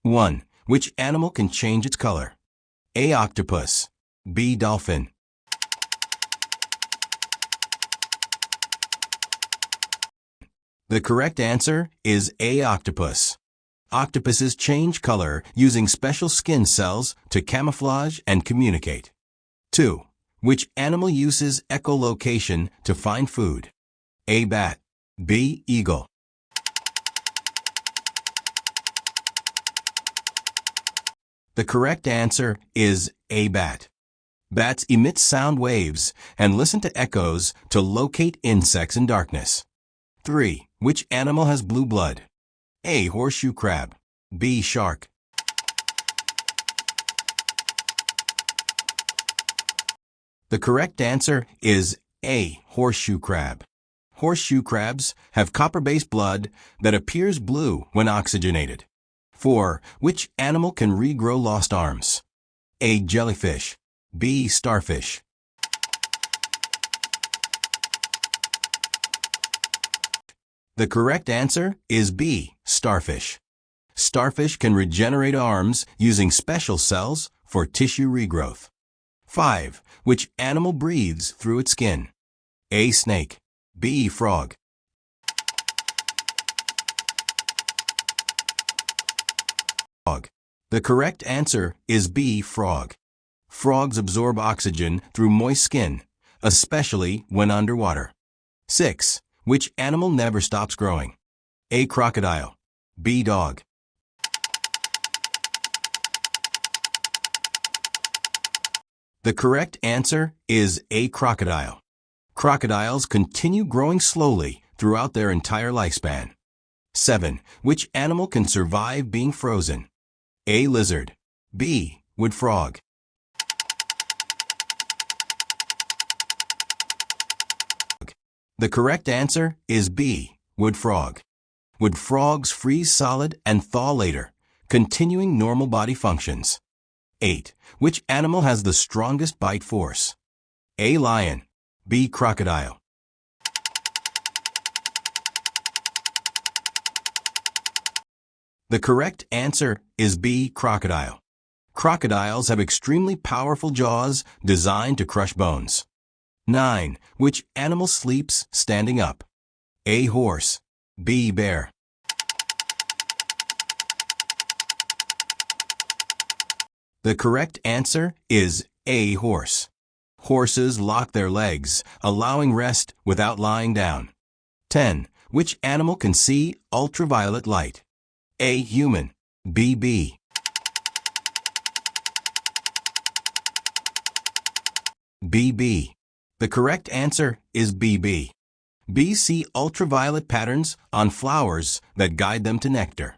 1. Which animal can change its color? A. Octopus. B. Dolphin. The correct answer is A. Octopus. Octopuses change color using special skin cells to camouflage and communicate. 2. Which animal uses echolocation to find food? A. Bat. B. Eagle. The correct answer is A. Bat. Bats emit sound waves and listen to echoes to locate insects in darkness. 3. Which animal has blue blood? A. Horseshoe crab. B. Shark. The correct answer is A. Horseshoe crab. Horseshoe crabs have copper-based blood that appears blue when oxygenated. 4. Which animal can regrow lost arms? A. Jellyfish. B. Starfish. The correct answer is B. Starfish. Starfish can regenerate arms using special cells for tissue regrowth. 5. Which animal breathes through its skin? A. Snake. B. Frog. The correct answer is B. Frog. Frogs absorb oxygen through moist skin, especially when underwater. 6. Which animal never stops growing? A. Crocodile. B. Dog. The correct answer is A. Crocodile. Crocodiles continue growing slowly throughout their entire lifespan. 7. Which animal can survive being frozen? A. Lizard. B. Wood frog. The correct answer is B. Wood frog. Wood frogs freeze solid and thaw later, continuing normal body functions. 8. Which animal has the strongest bite force? A. Lion. B. Crocodile. The correct answer is B. Crocodile. Crocodiles have extremely powerful jaws designed to crush bones. 9. Which animal sleeps standing up? A. Horse. B. Bear. The correct answer is A. Horse. Horses lock their legs, allowing rest without lying down. 10. Which animal can see ultraviolet light? A. Human. B. Bee. B. Bee. The correct answer is B. Bee. Bees see ultraviolet patterns on flowers that guide them to nectar.